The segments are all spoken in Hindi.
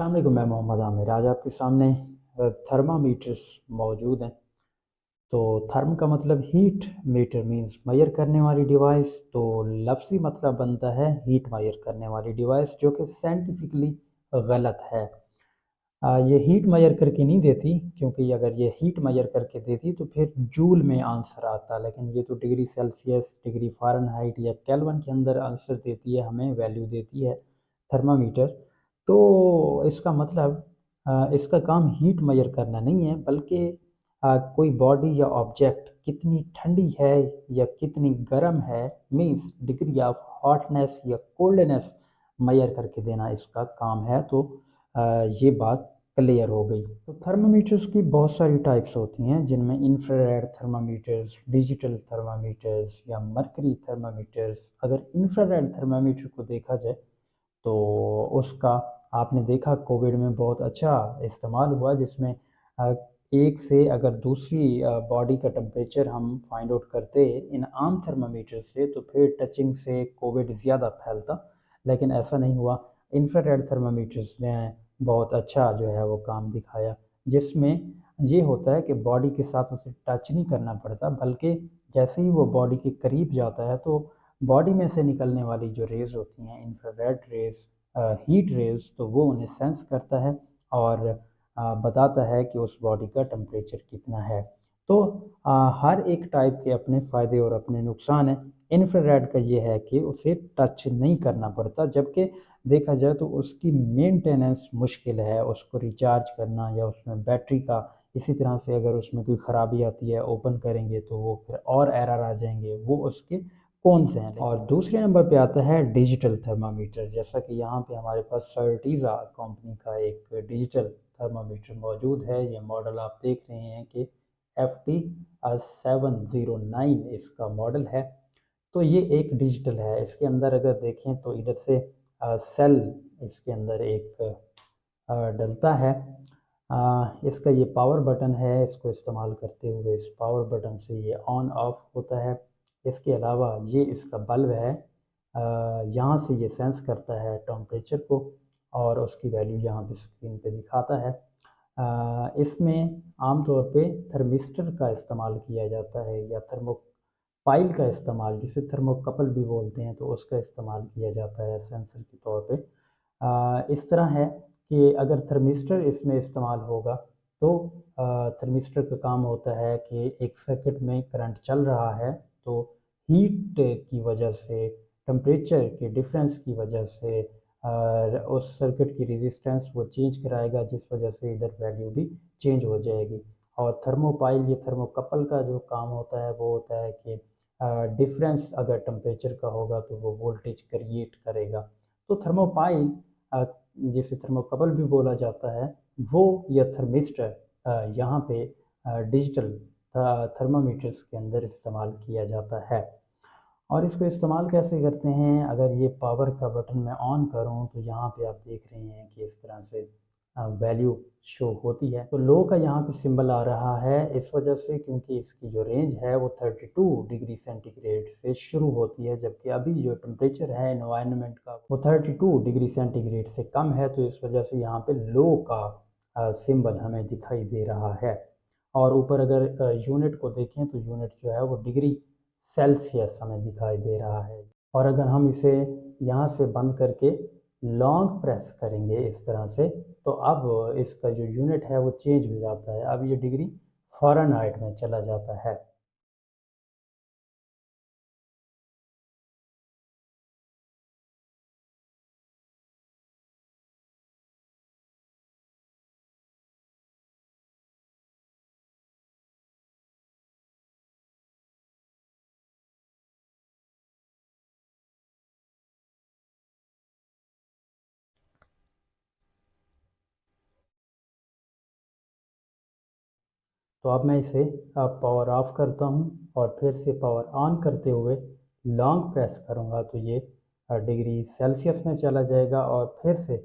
अस्सलाम वालेकुम, मैं मोहम्मद आमिर। आज आपके सामने थर्मामीटर्स मौजूद हैं। तो थर्म का मतलब हीट, मीटर मींस मेजर करने वाली डिवाइस। तो लफ्ज़ी मतलब बनता है हीट मेजर करने वाली डिवाइस, जो कि साइंटिफिकली गलत है। ये हीट मेजर करके नहीं देती, क्योंकि अगर ये हीट मेजर करके देती तो फिर जूल में आंसर आता, लेकिन ये तो डिग्री सेल्सियस, डिग्री फ़ारेनहाइट या केल्विन के अंदर आंसर देती है, हमें वैल्यू देती है थर्मामीटर। तो इसका मतलब इसका काम हीट मेजर करना नहीं है, बल्कि कोई बॉडी या ऑब्जेक्ट कितनी ठंडी है या कितनी गर्म है, मीन्स डिग्री ऑफ हॉटनेस या कोल्डनेस मेजर करके देना इसका काम है। तो ये बात क्लियर हो गई। तो थर्मामीटर्स की बहुत सारी टाइप्स होती हैं, जिनमें इंफ्रारेड थर्मामीटर्स, डिजिटल थर्मामीटर्स या मरकरी थर्मामीटर्स। अगर इंफ्रारेड थर्मामीटर को देखा जाए तो उसका आपने देखा कोविड में बहुत अच्छा इस्तेमाल हुआ, जिसमें एक से अगर दूसरी बॉडी का टेम्परेचर हम फाइंड आउट करते इन आम थर्मामीटर से, तो फिर टचिंग से कोविड ज़्यादा फैलता, लेकिन ऐसा नहीं हुआ। इंफ्रारेड थर्मामीटर्स ने बहुत अच्छा जो है वो काम दिखाया, जिसमें ये होता है कि बॉडी के साथ उसे टच नहीं करना पड़ता, बल्कि जैसे ही वो बॉडी के करीब जाता है तो बॉडी में से निकलने वाली जो रेज़ होती हैं, इंफ्रारेड रेज़, हीट रेज़, तो वो उन्हें सेंस करता है और बताता है कि उस बॉडी का टेम्परेचर कितना है। तो हर एक टाइप के अपने फ़ायदे और अपने नुकसान हैं। इंफ्रारेड का ये है कि उसे टच नहीं करना पड़ता, जबकि देखा जाए तो उसकी मेंटेनेंस मुश्किल है, उसको रिचार्ज करना या उसमें बैटरी का, इसी तरह से अगर उसमें कोई ख़राबी आती है, ओपन करेंगे तो वो फिर और एरर आ जाएंगे, वो उसके कौन से हैं। और दूसरे नंबर पे आता है डिजिटल थर्मामीटर। जैसा कि यहाँ पे हमारे पास सर्टीज़ा कंपनी का एक डिजिटल थर्मामीटर मौजूद है। ये मॉडल आप देख रहे हैं कि FT709 इसका मॉडल है। तो ये एक डिजिटल है। इसके अंदर अगर देखें तो इधर से सेल इसके अंदर एक डलता है। इसका ये पावर बटन है। इसको इस्तेमाल करते हुए इस पावर बटन से ये ऑन ऑफ होता है। इसके अलावा ये इसका बल्ब है। यहाँ से ये सेंस करता है टेम्परेचर को और उसकी वैल्यू यहाँ पे स्क्रीन पे दिखाता है। इसमें आमतौर पे थर्मिस्टर का इस्तेमाल किया जाता है या थर्मोपाइल का इस्तेमाल, जिसे थर्मोकपल भी बोलते हैं, तो उसका इस्तेमाल किया जाता है सेंसर के तौर पे। इस तरह है कि अगर थर्मिस्टर इसमें इस्तेमाल होगा तो थर्मिस्टर का काम होता है कि एक सर्किट में करंट चल रहा है, तो हीट की वजह से, टेम्परेचर के डिफरेंस की वजह से उस सर्किट की रेजिस्टेंस वो चेंज कराएगा, जिस वजह से इधर वैल्यू भी चेंज हो जाएगी। और थर्मोपाइल, ये थर्मोकपल का जो काम होता है वो होता है कि डिफरेंस अगर टेम्परेचर का होगा तो वो वोल्टेज क्रिएट करेगा। तो थर्मोपाइल, जिसे थर्मोकपल भी बोला जाता है, वो या थर्मिस्टर यहाँ पे डिजिटल थर्मामीटर्स के अंदर इस्तेमाल किया जाता है। और इसको इस्तेमाल कैसे करते हैं? अगर ये पावर का बटन मैं ऑन करूँ तो यहाँ पे आप देख रहे हैं कि इस तरह से वैल्यू शो होती है। तो लो का यहाँ पे सिंबल आ रहा है इस वजह से, क्योंकि इसकी जो रेंज है वो 32 डिग्री सेंटीग्रेड से शुरू होती है, जबकि अभी जो टेम्परेचर है एनवायरनमेंट का वो 32 डिग्री सेंटीग्रेड से कम है। तो इस वजह से यहाँ पे लो का सिंबल हमें दिखाई दे रहा है। और ऊपर अगर यूनिट को देखें तो यूनिट जो है वो डिग्री सेल्सियस हमें दिखाई दे रहा है। और अगर हम इसे यहाँ से बंद करके लॉन्ग प्रेस करेंगे इस तरह से, तो अब इसका जो यूनिट है वो चेंज हो जाता है। अब ये डिग्री फ़ारेनहाइट में चला जाता है। तो अब मैं इसे पावर ऑफ करता हूँ और फिर से पावर ऑन करते हुए लॉन्ग प्रेस करूँगा तो ये डिग्री सेल्सियस में चला जाएगा। और फिर से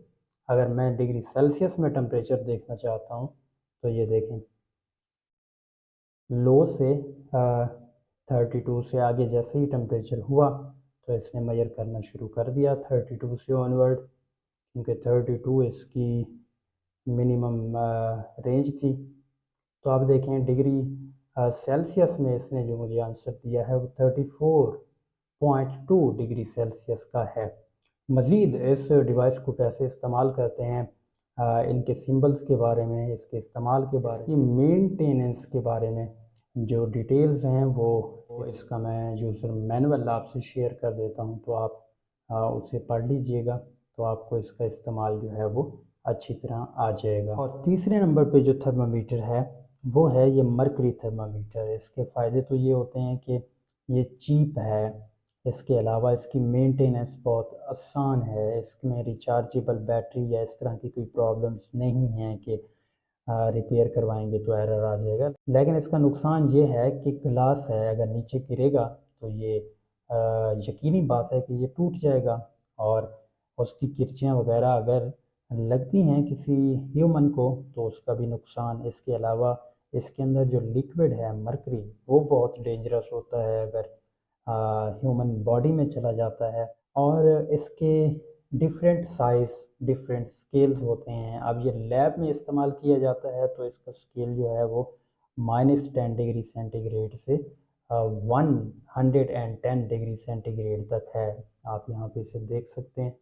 अगर मैं डिग्री सेल्सियस में टेम्परेचर देखना चाहता हूँ तो ये देखें, लो से 32 से आगे जैसे ही टेम्परेचर हुआ तो इसने मेजर करना शुरू कर दिया 32 से ऑनवर्ड, क्योंकि 32 इसकी मिनिमम रेंज थी। तो आप देखें डिग्री सेल्सियस में इसने जो मुझे आंसर दिया है वो 34.2 डिग्री सेल्सियस का है। मज़ीद इस डिवाइस को कैसे इस्तेमाल करते हैं, इनके सिंबल्स के बारे में, इसके इस्तेमाल के बारे में, इसकी मेंटेनेंस के बारे में जो डिटेल्स हैं वो इसका मैं यूज़र मैनुअल आपसे शेयर कर देता हूँ, तो आप उसे पढ़ लीजिएगा, तो आपको इसका इस्तेमाल जो है वो अच्छी तरह आ जाएगा। और तीसरे नंबर पे जो थर्मामीटर है वो है ये मरकरी थर्मामीटर। इसके फ़ायदे तो ये होते हैं कि ये चीप है, इसके अलावा इसकी मेंटेनेंस बहुत आसान है, इसमें रिचार्जेबल बैटरी या इस तरह की कोई प्रॉब्लम्स नहीं हैं कि रिपेयर करवाएंगे तो एरर आ जाएगा। लेकिन इसका नुकसान ये है कि ग्लास है, अगर नीचे गिरेगा तो ये यकीनी बात है कि ये टूट जाएगा, और उसकी किरचियाँ वगैरह अगर लगती हैं किसी ह्यूमन को तो उसका भी नुकसान। इसके अलावा इसके अंदर जो लिक्विड है मरकरी वो बहुत डेंजरस होता है अगर ह्यूमन बॉडी में चला जाता है। और इसके डिफरेंट साइज़, डिफरेंट स्केल्स होते हैं। अब ये लैब में इस्तेमाल किया जाता है तो इसका स्केल जो है वो -10 डिग्री सेंटीग्रेड से 110 डिग्री सेंटीग्रेड तक है। आप यहाँ पे इसे देख सकते हैं।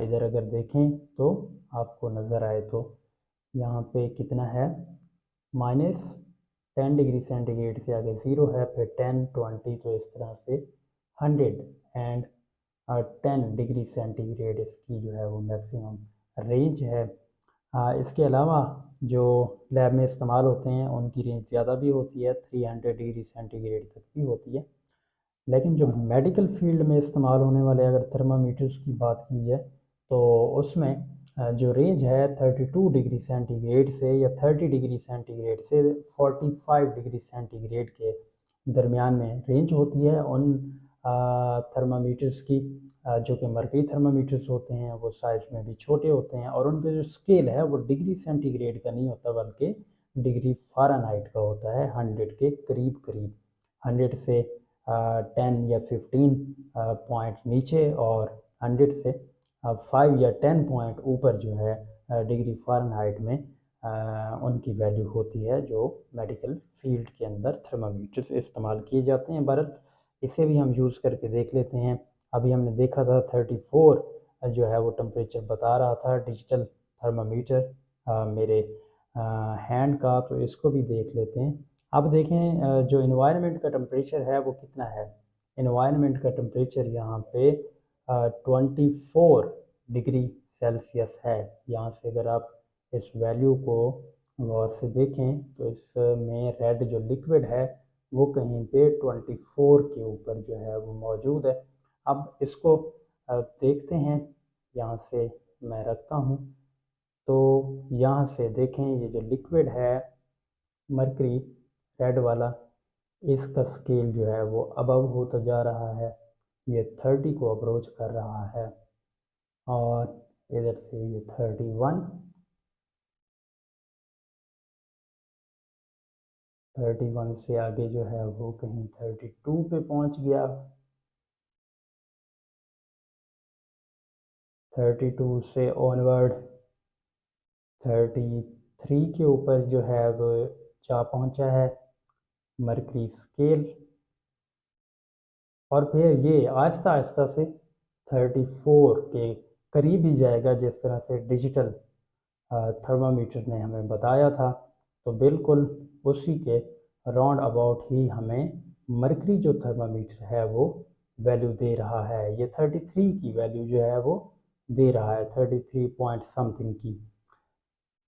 इधर अगर देखें तो आपको नज़र आए तो यहाँ पे कितना है, -10 डिग्री सेंटीग्रेड से आगे 0 है, फिर 10, 20, तो इस तरह से 110 डिग्री सेंटीग्रेड इसकी जो है वो मैक्सिमम रेंज है। इसके अलावा जो लैब में इस्तेमाल होते हैं उनकी रेंज ज़्यादा भी होती है, 300 डिग्री सेंटीग्रेड तक भी होती है। लेकिन जो मेडिकल फील्ड में इस्तेमाल होने वाले अगर थर्मामीटर्स की बात की जाए तो उसमें जो रेंज है 32 डिग्री सेंटीग्रेड से या 30 डिग्री सेंटीग्रेड से 45 डिग्री सेंटीग्रेड के दरमियान में रेंज होती है उन थर्मामीटर्स की, जो कि मरकरी थर्मामीटर्स होते हैं। वो साइज़ में भी छोटे होते हैं और उनका जो स्केल है वो डिग्री सेंटीग्रेड का नहीं होता बल्कि डिग्री फ़ारेनहाइट का होता है, 100 के करीब करीब। 100 से 10 या 15 पॉइंट नीचे और 100 से 5 या 10 पॉइंट ऊपर जो है डिग्री फ़ारेनहाइट में उनकी वैल्यू होती है जो मेडिकल फील्ड के अंदर थर्मामीटर्स इस्तेमाल किए जाते हैं। बहरहाल इसे भी हम यूज़ करके देख लेते हैं। अभी हमने देखा था 34 जो है वो टेम्परेचर बता रहा था डिजिटल थर्मामीटर मेरे हैंड का, तो इसको भी देख लेते हैं। अब देखें जो इन्वायरमेंट का टेम्परेचर है वो कितना है। इन्वायरमेंट का टेम्परेचर यहाँ पे 24 डिग्री सेल्सियस है। यहाँ से अगर आप इस वैल्यू को गौर से देखें तो इसमें रेड जो लिक्विड है वो कहीं पे 24 के ऊपर जो है वो मौजूद है। अब इसको देखते हैं, यहाँ से मैं रखता हूँ, तो यहाँ से देखें ये जो लिक्विड है मरकरी रेड वाला, इसका स्केल जो है वो अबव होता जा रहा है, ये 30 को अप्रोच कर रहा है और इधर से ये 31 से आगे जो है वो कहीं 32 पे पहुंच गया। 32 से ऑनवर्ड 33 के ऊपर जो है वो जा पहुंचा है मरकरी स्केल, और फिर ये आहिस्ता आहिस्ता से 34 के करीब ही जाएगा जिस तरह से डिजिटल थर्मामीटर ने हमें बताया था। तो बिल्कुल उसी के राउंड अबाउट ही हमें मरकरी जो थर्मामीटर है वो वैल्यू दे रहा है। ये 33 की वैल्यू जो है वो दे रहा है, 33 पॉइंट समथिंग की।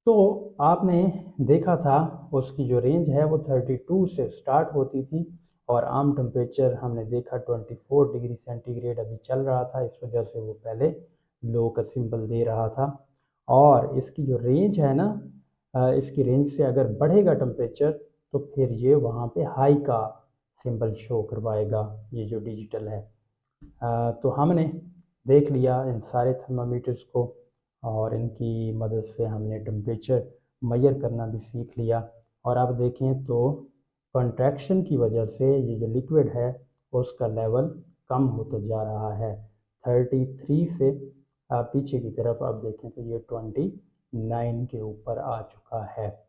तो आपने देखा था उसकी जो रेंज है वो 32 से स्टार्ट होती थी और आम टेम्परेचर हमने देखा 24 डिग्री सेंटीग्रेड अभी चल रहा था, इस वजह से वो पहले लो का सिंबल दे रहा था। और इसकी जो रेंज है ना, इसकी रेंज से अगर बढ़ेगा टेम्परेचर तो फिर ये वहाँ पे हाई का सिंबल शो करवाएगा, ये जो डिजिटल है। तो हमने देख लिया इन सारे थर्मामीटर्स को और इनकी मदद से हमने टेम्परेचर मेजर करना भी सीख लिया। और अब देखें तो कंट्रैक्शन की वजह से ये जो लिक्विड है उसका लेवल कम होता जा रहा है। 33 से पीछे की तरफ आप देखें तो ये 9 के ऊपर आ चुका है।